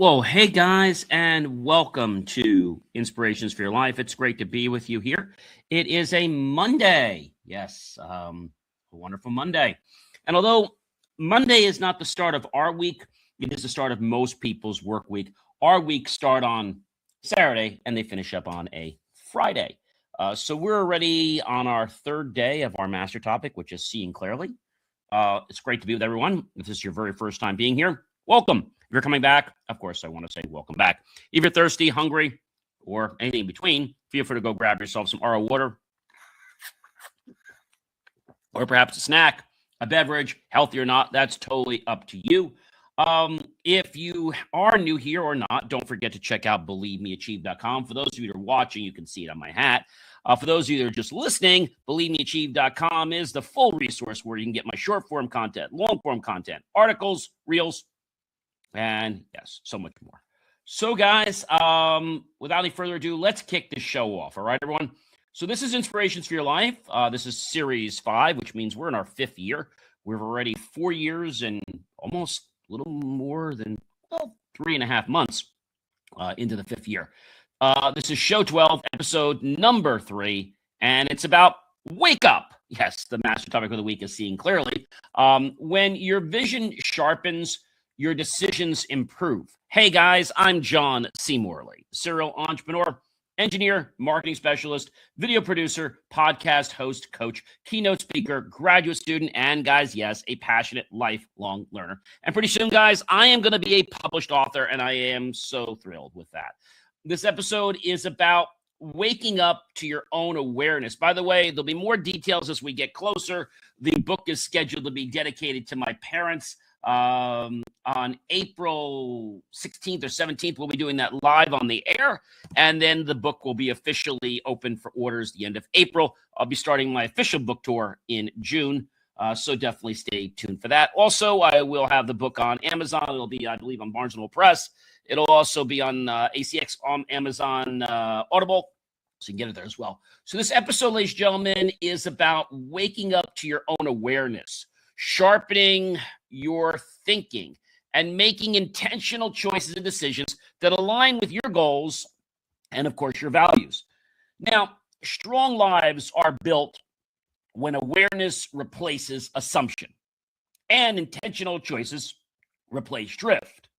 Well, hey guys, and welcome to Inspirations for Your Life. It's great to be with you here. It is a Monday. Yes, a wonderful Monday. And although Monday is not the start of our week, it is the start of most people's work week. Our weeks start on Saturday and they finish up on a Friday. So we're already on our third day of our master topic, which is seeing clearly. It's great to be with everyone. If this is your very first time being here, welcome. If you're coming back, of course, I want to say welcome back. If you're thirsty, hungry, or anything in between, feel free to go grab yourself some RO water, or perhaps a snack, a beverage, healthy or not, that's totally up to you. If you are new here or not, don't forget to check out believemeachieve.com. For those of you that are watching, you can see it on my hat. For those of you that are just listening, believemeachieve.com is the full resource where you can get my short form content, long form content, articles, reels, and yes, so much more. So guys, without any further ado, let's kick this show off. All right, everyone. So this is Inspirations for Your Life. This is series 5, which means we're in our 5th year. We're already 4 years and almost a little more than 3.5 months into the 5th year. This is show 12, episode number 3, and it's about wake up. Yes, the master topic of the week is seeing clearly. When your vision sharpens, your decisions improve. Hey guys, I'm John C. Morley, serial entrepreneur, engineer, marketing specialist, video producer, podcast host, coach, keynote speaker, graduate student, and guys, yes, a passionate lifelong learner. And pretty soon, guys, I am going to be a published author, and I am so thrilled with that. This episode is about waking up to your own awareness. By the way, there'll be more details as we get closer. The book is scheduled to be dedicated to my parents. On April 16th or 17th, we'll be doing that live on the air. And then the book will be officially open for orders the end of April. I'll be starting my official book tour in June. So definitely stay tuned for that. Also, I will have the book on Amazon. It'll be, I believe, on Barnes & Noble Press. It'll also be on ACX, on Amazon Audible. So you can get it there as well. So this episode, ladies and gentlemen, is about waking up to your own awareness, sharpening your thinking, and making intentional choices and decisions that align with your goals and, of course, your values. Now, strong lives are built when awareness replaces assumption and intentional choices replace drift.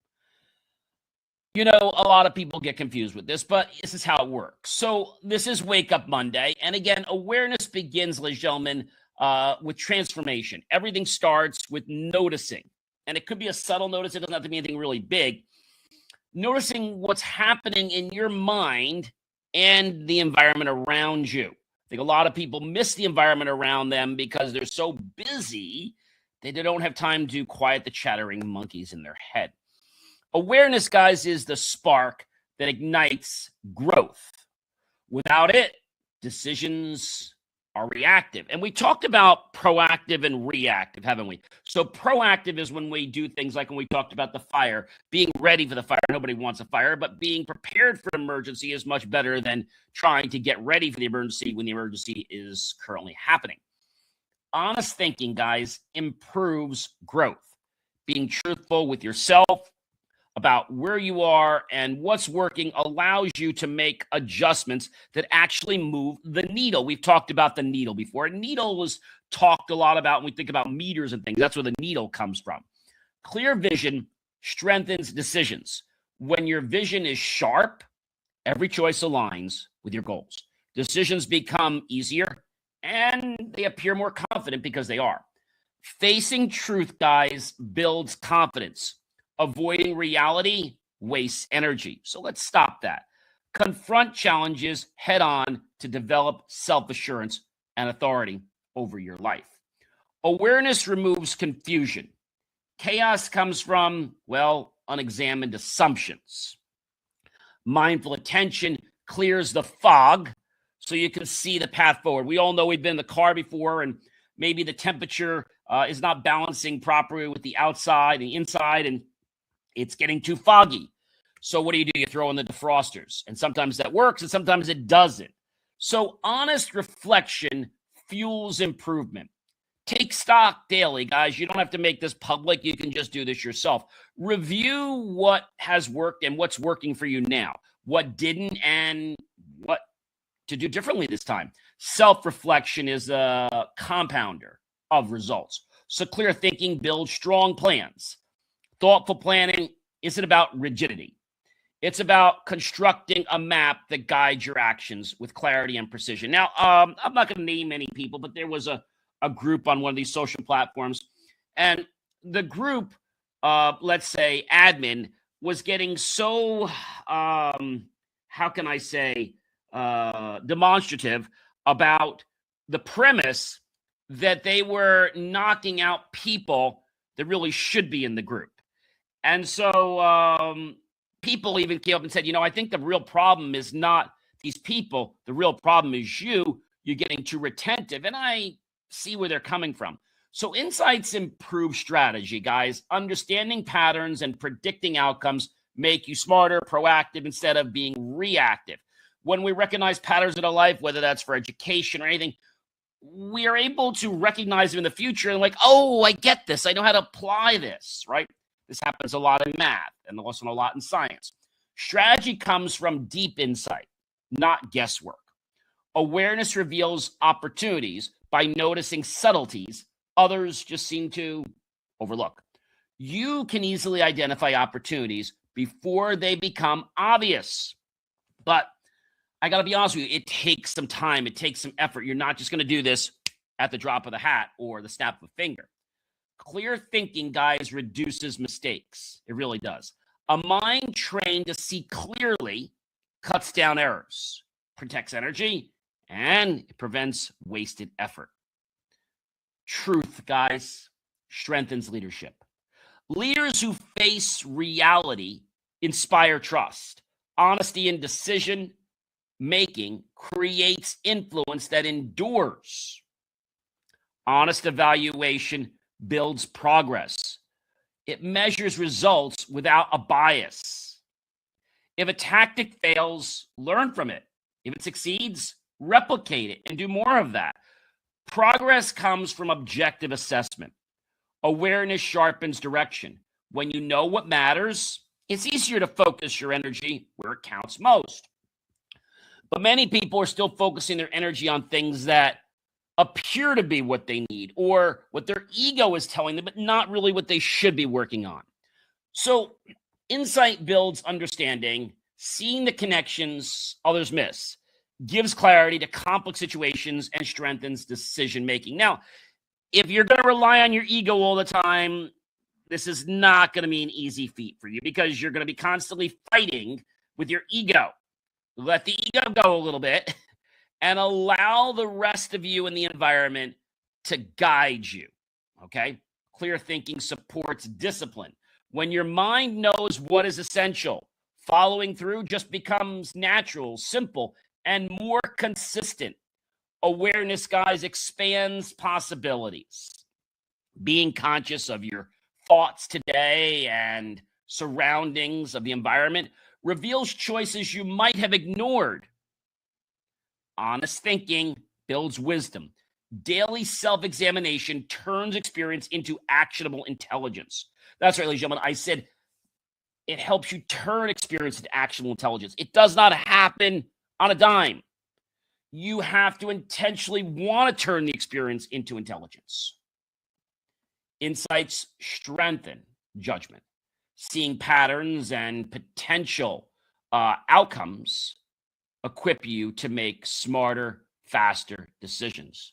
You know, a lot of people get confused with this, but this is how it works. So this is Wake Up Monday. And again, awareness begins, ladies and gentlemen, with transformation. Everything starts with noticing. And it could be a subtle notice. It doesn't have to be anything really big. Noticing what's happening in your mind and the environment around you. I think a lot of people miss the environment around them because they're so busy that they don't have time to quiet the chattering monkeys in their head. Awareness, guys, is the spark that ignites growth. Without it, decisions are reactive. And we talked about proactive and reactive, haven't we? So proactive is when we do things like when we talked about the fire, being ready for the fire. Nobody wants a fire, but being prepared for an emergency is much better than trying to get ready for the emergency when the emergency is currently happening. Honest thinking, guys, improves growth. Being truthful with yourself about where you are and what's working allows you to make adjustments that actually move the needle. We've talked about the needle before. Needle was talked a lot about when we think about meters and things. That's where the needle comes from. Clear vision strengthens decisions. When your vision is sharp, every choice aligns with your goals. Decisions become easier and they appear more confident because they are. Facing truth, guys, builds confidence. Avoiding reality wastes energy. So let's stop that. Confront challenges head on to develop self-assurance and authority over your life. Awareness removes confusion. Chaos comes from, unexamined assumptions. Mindful attention clears the fog so you can see the path forward. We all know we've been in the car before and maybe the temperature is not balancing properly with the outside and inside, and it's getting too foggy. So what do? You throw in the defrosters. And sometimes that works and sometimes it doesn't. So honest reflection fuels improvement. Take stock daily, guys. You don't have to make this public. You can just do this yourself. Review what has worked and what's working for you now, what didn't, and what to do differently this time. Self-reflection is a compounder of results. So clear thinking builds strong plans. Thoughtful planning isn't about rigidity. It's about constructing a map that guides your actions with clarity and precision. Now, I'm not going to name any people, but there was a group on one of these social platforms, and the group, let's say admin, was getting so, how can I say, demonstrative about the premise that they were knocking out people that really should be in the group. And so people even came up and said, I think the real problem is not these people. The real problem is you. You're getting too retentive. And I see where they're coming from. So insights improve strategy, guys. Understanding patterns and predicting outcomes make you smarter, proactive, instead of being reactive. When we recognize patterns in our life, whether that's for education or anything, we are able to recognize them in the future and oh, I get this. I know how to apply this, right? This happens a lot in math and also a lot in science. Strategy comes from deep insight, not guesswork. Awareness reveals opportunities by noticing subtleties others just seem to overlook. You can easily identify opportunities before they become obvious. But I got to be honest with you, it takes some time. It takes some effort. You're not just going to do this at the drop of the hat or the snap of a finger. Clear thinking, guys, reduces mistakes. It really does. A mind trained to see clearly cuts down errors, protects energy, and it prevents wasted effort. Truth, guys, strengthens leadership. Leaders who face reality inspire trust. Honesty in decision making creates influence that endures. Honest evaluation builds progress. It measures results without a bias. If a tactic fails, learn from it. If it succeeds, replicate it and do more of that. Progress comes from objective assessment. Awareness sharpens direction. When you know what matters, it's easier to focus your energy where it counts most. But many people are still focusing their energy on things that appear to be what they need or what their ego is telling them, but not really what they should be working on. So insight builds understanding, seeing the connections others miss, gives clarity to complex situations, and strengthens decision-making. Now, if you're going to rely on your ego all the time, this is not going to be an easy feat for you because you're going to be constantly fighting with your ego. Let the ego go a little bit and allow the rest of you in the environment to guide you, okay? Clear thinking supports discipline. When your mind knows what is essential, following through just becomes natural, simple, and more consistent. Awareness, guys, expands possibilities. Being conscious of your thoughts today and surroundings of the environment reveals choices you might have ignored. Honest thinking builds wisdom. Daily self-examination turns experience into actionable intelligence. That's right, ladies and gentlemen. I said it helps you turn experience into actionable intelligence. It does not happen on a dime. You have to intentionally want to turn the experience into intelligence. Insights strengthen judgment. Seeing patterns and potential outcomes equip you to make smarter, faster decisions.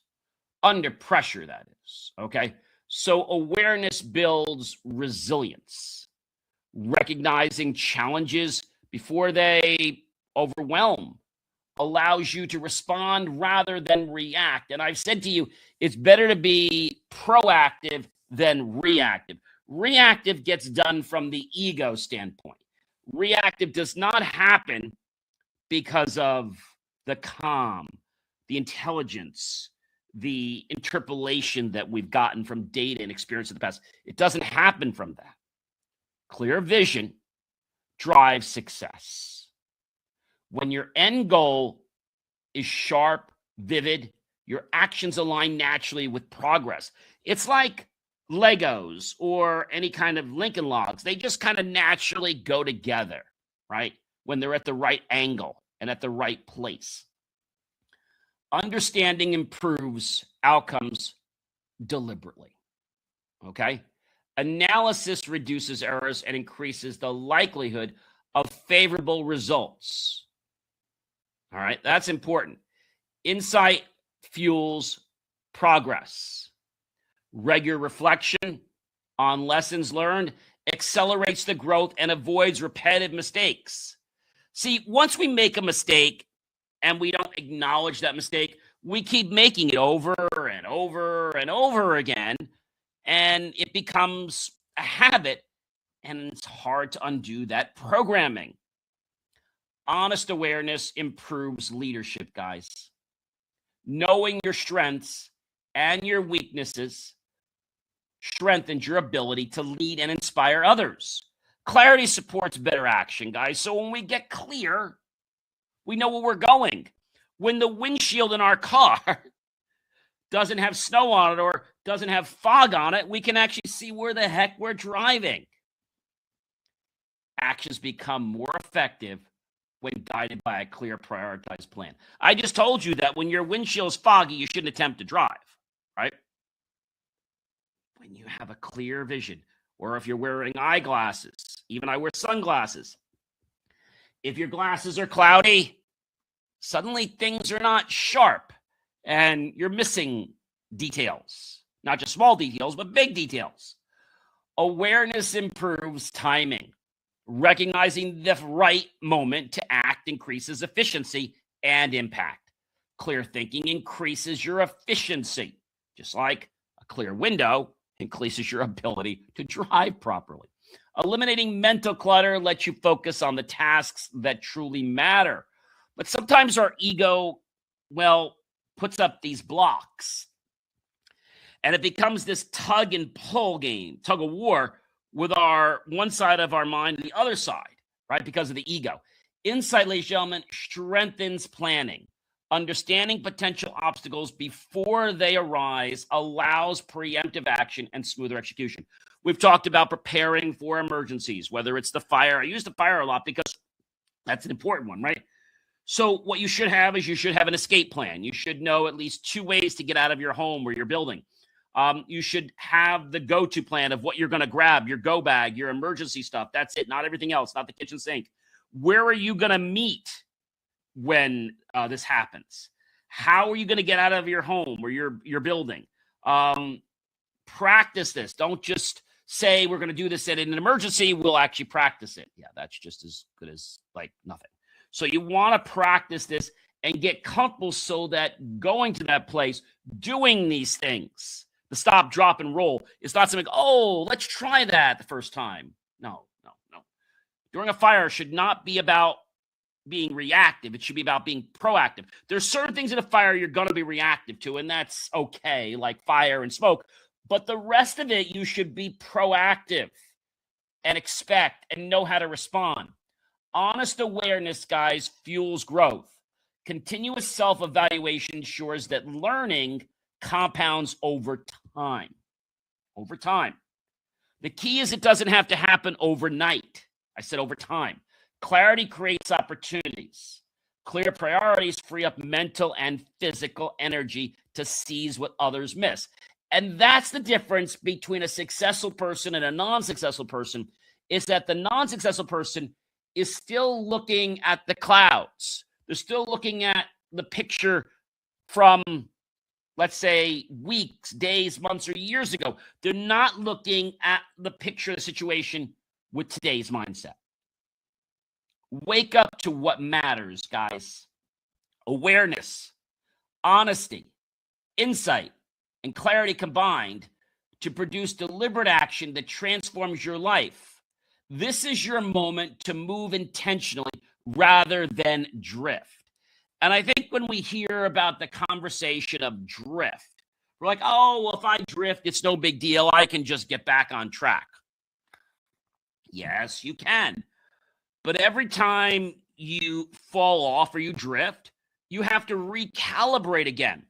Under pressure, that is, okay? So awareness builds resilience. Recognizing challenges before they overwhelm allows you to respond rather than react. And I've said to you, it's better to be proactive than reactive. Reactive gets done from the ego standpoint. Reactive does not happen because of the calm, the intelligence, the interpolation that we've gotten from data and experience of the past. It doesn't happen from that. Clear vision drives success. When your end goal is sharp, vivid, Your actions align naturally with progress. It's like Legos or any kind of Lincoln Logs. They just kind of naturally go together, right? When they're at the right angle and at the right place. Understanding improves outcomes deliberately, okay? Analysis reduces errors and increases the likelihood of favorable results. All right, that's important. Insight fuels progress. Regular reflection on lessons learned accelerates the growth and avoids repetitive mistakes. See, once we make a mistake and we don't acknowledge that mistake, we keep making it over and over and over again, and it becomes a habit, and it's hard to undo that programming. Honest awareness improves leadership, guys. Knowing your strengths and your weaknesses strengthens your ability to lead and inspire others. Clarity supports better action, guys. So when we get clear, we know where we're going. When the windshield in our car doesn't have snow on it or doesn't have fog on it, we can actually see where the heck we're driving. Actions become more effective when guided by a clear, prioritized plan. I just told you that when your windshield is foggy, you shouldn't attempt to drive, right? When you have a clear vision, or if you're wearing eyeglasses, even I wear sunglasses. If your glasses are cloudy, suddenly things are not sharp and you're missing details, not just small details, but big details. Awareness improves timing. Recognizing the right moment to act increases efficiency and impact. Clear thinking increases your efficiency, just like a clear window increases your ability to drive properly. Eliminating mental clutter lets you focus on the tasks that truly matter. But sometimes our ego, puts up these blocks. And it becomes this tug and pull game, tug of war, with our one side of our mind and the other side, right? Because of the ego. Insight, ladies and gentlemen, strengthens planning. Understanding potential obstacles before they arise allows preemptive action and smoother execution. We've talked about preparing for emergencies, whether it's the fire. I use the fire a lot because that's an important one, right? So what you should have is you should have an escape plan. You should know at least 2 ways to get out of your home or your building. You should have the go-to plan of what you're going to grab, your go bag, your emergency stuff. That's it, not everything else, not the kitchen sink. Where are you going to meet when this happens? How are you going to get out of your home or your building? Practice this. Don't just say we're going to do this in an emergency. We'll actually practice it. Yeah, that's just as good as like nothing. So you want to practice this and get comfortable so that going to that place, doing these things, the stop, drop, and roll, is not something, let's try that the first time. No. During a fire should not be about being reactive. It should be about being proactive. There's certain things in a fire you're going to be reactive to, and that's okay, like fire and smoke. But the rest of it, you should be proactive and expect and know how to respond. Honest awareness, guys, fuels growth. Continuous self-evaluation ensures that learning compounds over time. Over time. The key is it doesn't have to happen overnight. I said over time. Clarity creates opportunities. Clear priorities free up mental and physical energy to seize what others miss. And that's the difference between a successful person and a non-successful person, is that the non-successful person is still looking at the clouds. They're still looking at the picture from, let's say, weeks, days, months, or years ago. They're not looking at the picture of the situation with today's mindset. Wake up to what matters, guys. Awareness, honesty, insight, and clarity combined to produce deliberate action that transforms your life. This is your moment to move intentionally rather than drift. And I think when we hear about the conversation of drift, we're like, if I drift, it's no big deal. I can just get back on track. Yes, you can. But every time you fall off or you drift, you have to recalibrate again.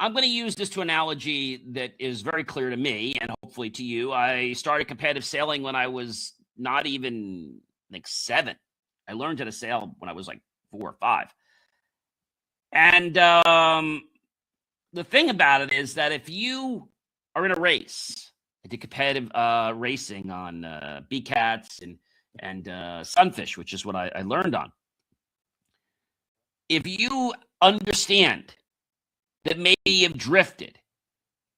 I'm going to use this to analogy that is very clear to me and hopefully to you. I started competitive sailing when I was not even like 7. I learned how to sail when I was like 4 or 5. And the thing about it is that if you are in a race, I did competitive racing on B-cats and sunfish, which is what I learned on. If you understand that maybe you've drifted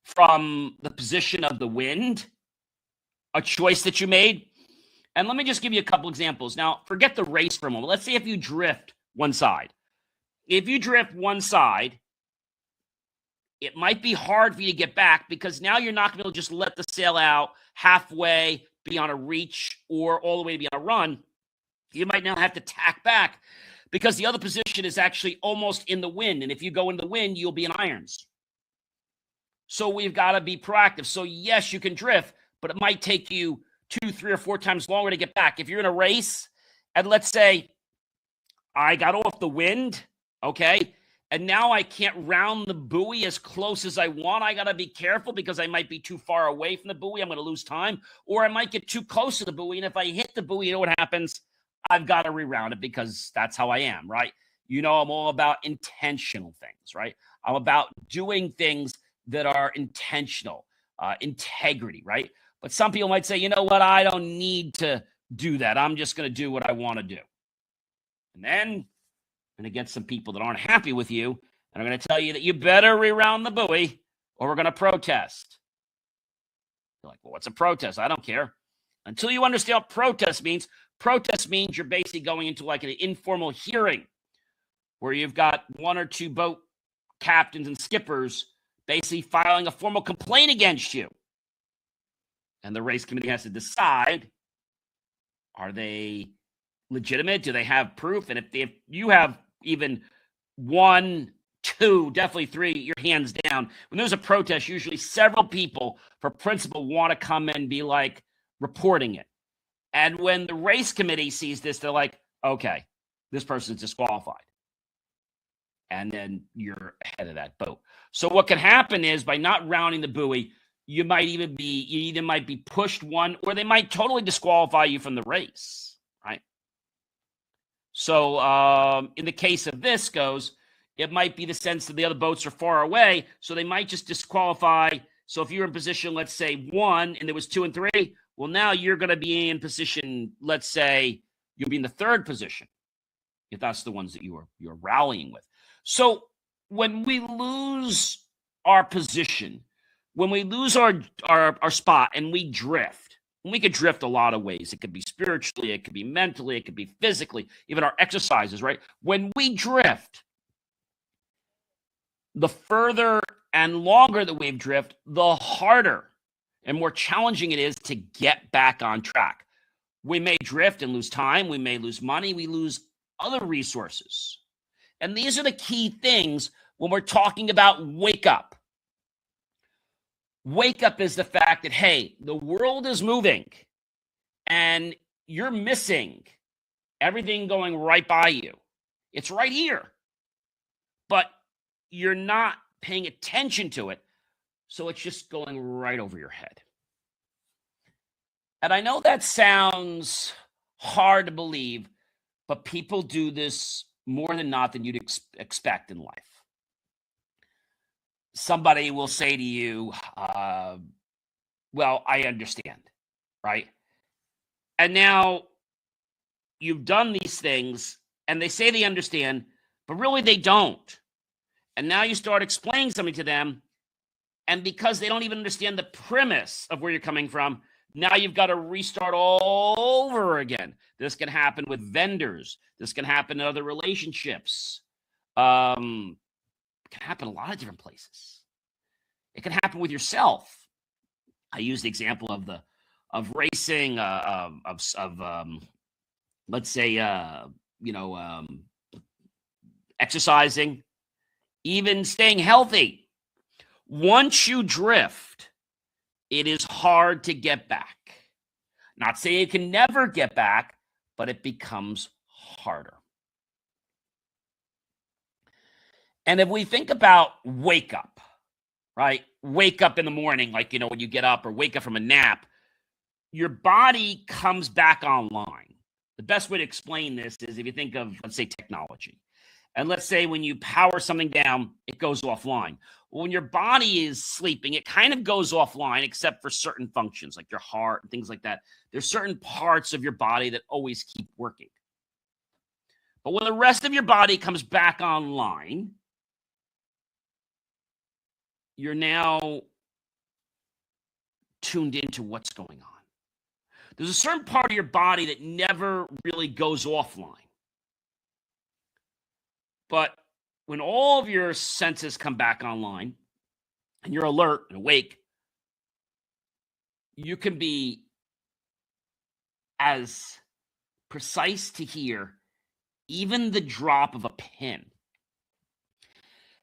from the position of the wind, a choice that you made. And let me just give you a couple examples. Now, forget the race for a moment. Let's say if you drift one side. If you drift one side, it might be hard for you to get back because now you're not going to be able to just let the sail out halfway, be on a reach, or all the way to be on a run. You might now have to tack back because the other position is actually almost in the wind. And if you go in the wind, you'll be in irons. So we've got to be proactive. So yes, you can drift, but it might take you 2, 3, or 4 times longer to get back. If you're in a race, and let's say I got off the wind, okay, and now I can't round the buoy as close as I want. I got to be careful because I might be too far away from the buoy. I'm going to lose time, or I might get too close to the buoy. And if I hit the buoy, you know what happens? I've got to reround it because that's how I am, right? You know, I'm all about intentional things, right? I'm about doing things that are intentional, integrity, right? But some people might say, you know what? I don't need to do that. I'm just going to do what I want to do. And then I'm going to get some people that aren't happy with you and are going to tell you that you better reround the buoy or we're going to protest. You're like, well, what's a protest? I don't care. Until you understand what protest means you're basically going into like an informal hearing where you've got 1 or 2 boat captains and skippers basically filing a formal complaint against you. And the race committee has to decide, are they legitimate? Do they have proof? And if you have even 1, 2, definitely 3, your hands down. When there's a protest, usually several people for principle want to come and be like reporting it. And when the race committee sees this, they're like, okay, this person's disqualified. And then you're ahead of that boat. So what can happen is by not rounding the buoy, you either might be pushed one, or they might totally disqualify you from the race, right? So in the case of this goes, it might be the sense that the other boats are far away, so they might just disqualify. So if you're in position, let's say 1, and there was 2 and 3, well, now you're going to be in position, let's say you'll be in the 3rd position, if that's the ones that you're rallying with. So when we lose our position, when we lose our spot and we drift, and we could drift a lot of ways. It could be spiritually, it could be mentally, it could be physically, even our exercises, right? When we drift, the further and longer that we drift, the harder and more challenging it is to get back on track. We may drift and lose time. We may lose money. We lose other resources. And these are the key things when we're talking about wake up. Wake up is the fact that, hey, the world is moving and you're missing everything going right by you. It's right here, but you're not paying attention to it. So it's just going right over your head. And I know that sounds hard to believe, but people do this more than not than you'd expect in life. Somebody will say to you, well, I understand, right? And now you've done these things and they say they understand, but really they don't. And now you start explaining something to them. And because they don't even understand the premise of where you're coming from, now you've got to restart all over again. This can happen with vendors. This can happen in other relationships. It can happen a lot of different places. It can happen with yourself. I use the example of racing, let's say, exercising, even staying healthy. Once you drift, it is hard to get back. Not saying you can never get back, but it becomes harder. And if we think about wake up, right? Wake up in the morning, like, when you get up or wake up from a nap, your body comes back online. The best way to explain this is if you think of, let's say, technology. And let's say when you power something down, it goes offline. When your body is sleeping, it kind of goes offline, except for certain functions like your heart and things like that. There's certain parts of your body that always keep working. But when the rest of your body comes back online, you're now tuned into what's going on. There's a certain part of your body that never really goes offline. But when all of your senses come back online and you're alert and awake, you can be as precise to hear even the drop of a pin.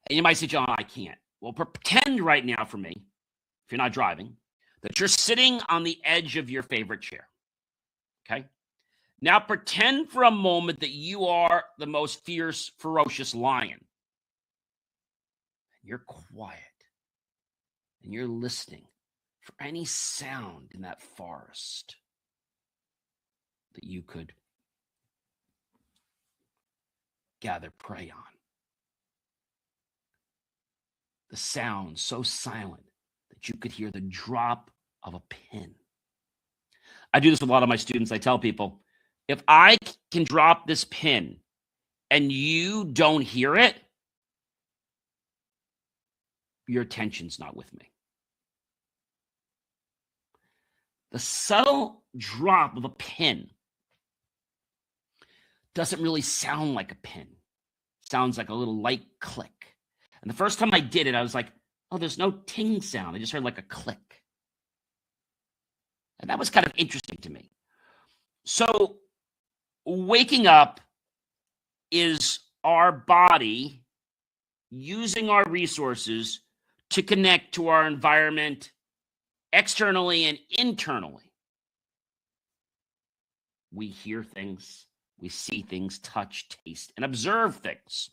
And you might say, John, I can't. Well, pretend right now for me, if you're not driving, that you're sitting on the edge of your favorite chair. Okay? Now pretend for a moment that you are the most fierce, ferocious lion. You're quiet. And you're listening for any sound in that forest that you could gather prey on. The sound so silent that you could hear the drop of a pin. I do this with a lot of my students. I tell people, if I can drop this pin and you don't hear it, your attention's not with me. The subtle drop of a pin doesn't really sound like a pin. It sounds like a little light click. And the first time I did it, I was like, oh, there's no ting sound. I just heard like a click. And that was kind of interesting to me. So waking up is our body using our resources to connect to our environment externally and internally. We hear things, we see things, touch, taste, and observe things.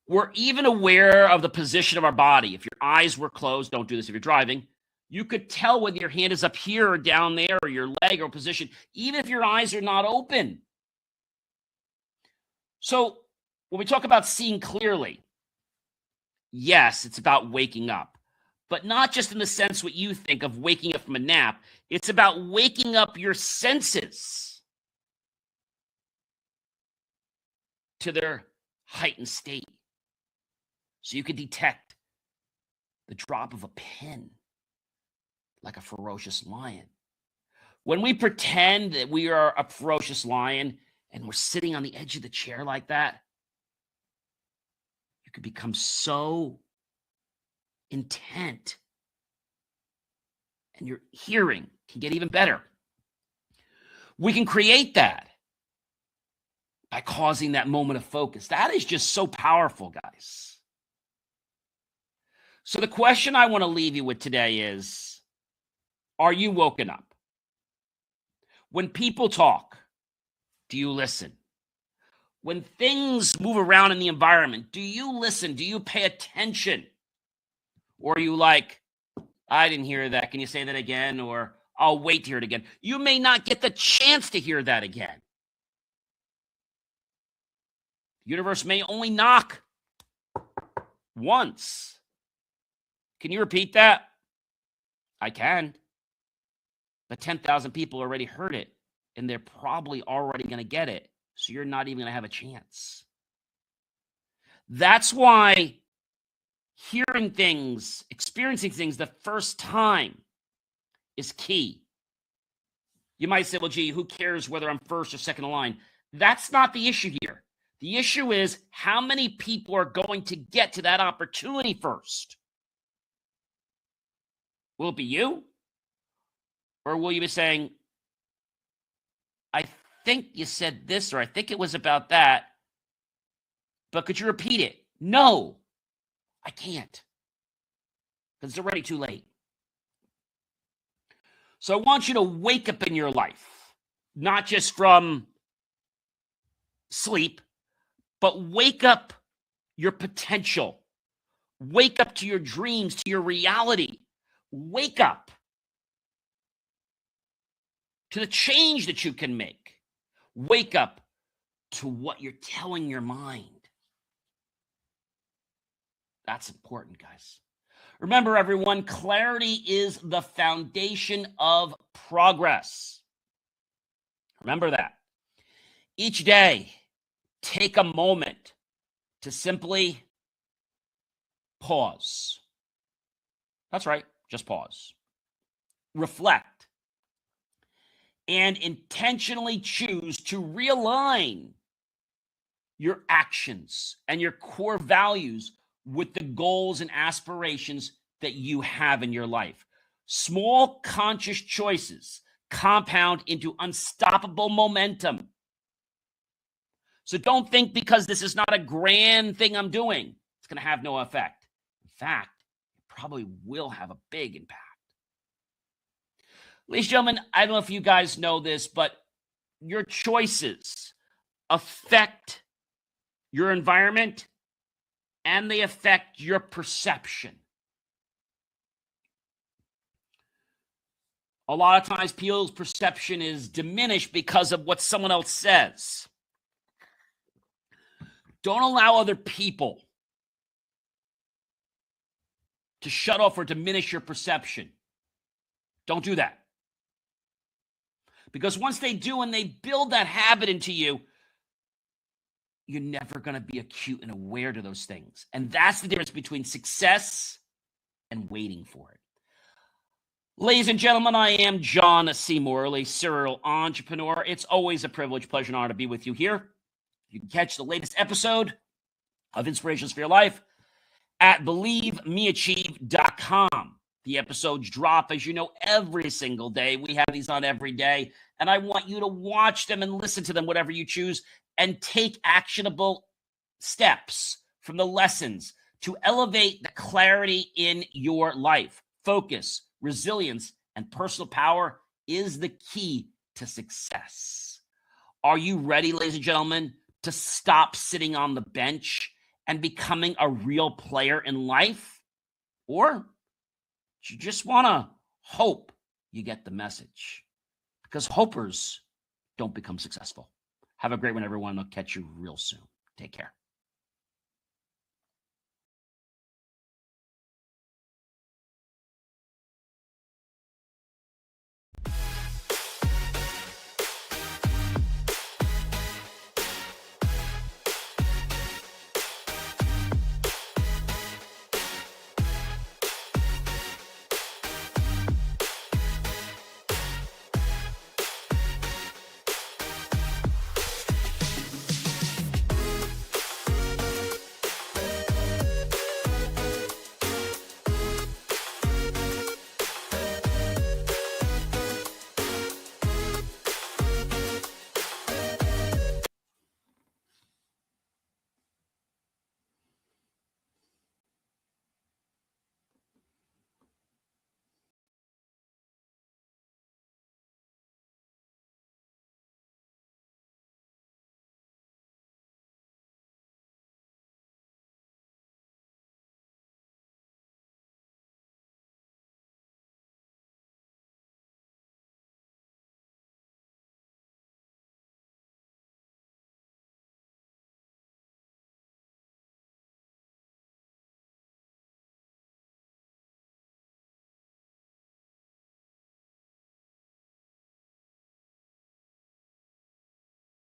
We're even aware of the position of our body. If your eyes were closed, don't do this if you're driving, you could tell whether your hand is up here or down there or your leg or position, even if your eyes are not open. So when we talk about seeing clearly, yes, it's about waking up, but not just in the sense what you think of waking up from a nap. It's about waking up your senses to their heightened state so you can detect the drop of a pin like a ferocious lion. When we pretend that we are a ferocious lion and we're sitting on the edge of the chair like that, you could become so intent and your hearing can get even better. We can create that by causing that moment of focus. That is just so powerful, guys. So the question I want to leave you with today is, are you woken up? When people talk, do you listen? When things move around in the environment, do you listen? Do you pay attention? Or are you like, I didn't hear that. Can you say that again? Or I'll wait to hear it again. You may not get the chance to hear that again. The universe may only knock once. Can you repeat that? I can. But 10,000 people already heard it, and they're probably already going to get it. So you're not even going to have a chance. That's why hearing things, experiencing things the first time is key. You might say, well, gee, who cares whether I'm first or second in line? That's not the issue here. The issue is how many people are going to get to that opportunity first. Will it be you? Or will you be saying, I think you said this, or I think it was about that, but could you repeat it? No, I can't, because it's already too late. So I want you to wake up in your life, not just from sleep, but wake up your potential. Wake up to your dreams, to your reality. Wake up to the change that you can make. Wake up to what you're telling your mind. That's important, guys. Remember, everyone, clarity is the foundation of progress. Remember that. Each day, take a moment to simply pause. That's right, just pause. Reflect. And intentionally choose to realign your actions and your core values with the goals and aspirations that you have in your life. Small conscious choices compound into unstoppable momentum. So don't think because this is not a grand thing I'm doing, it's going to have no effect. In fact, it probably will have a big impact. Ladies and gentlemen, I don't know if you guys know this, but your choices affect your environment and they affect your perception. A lot of times people's perception is diminished because of what someone else says. Don't allow other people to shut off or diminish your perception. Don't do that. Because once they do and they build that habit into you, you're never going to be acute and aware to those things. And that's the difference between success and waiting for it. Ladies and gentlemen, I am John C. Morley, serial entrepreneur. It's always a privilege, pleasure, and honor to be with you here. You can catch the latest episode of Inspirations for Your Life at believemeachieve.com. The episodes drop, as you know, every single day. We have these on every day, and I want you to watch them and listen to them, whatever you choose, and take actionable steps from the lessons to elevate the clarity in your life. Focus, resilience, and personal power is the key to success. Are you ready, ladies and gentlemen, to stop sitting on the bench and becoming a real player in life? Or you just want to hope you get the message? Because hopers don't become successful. Have a great one, everyone. I'll catch you real soon. Take care.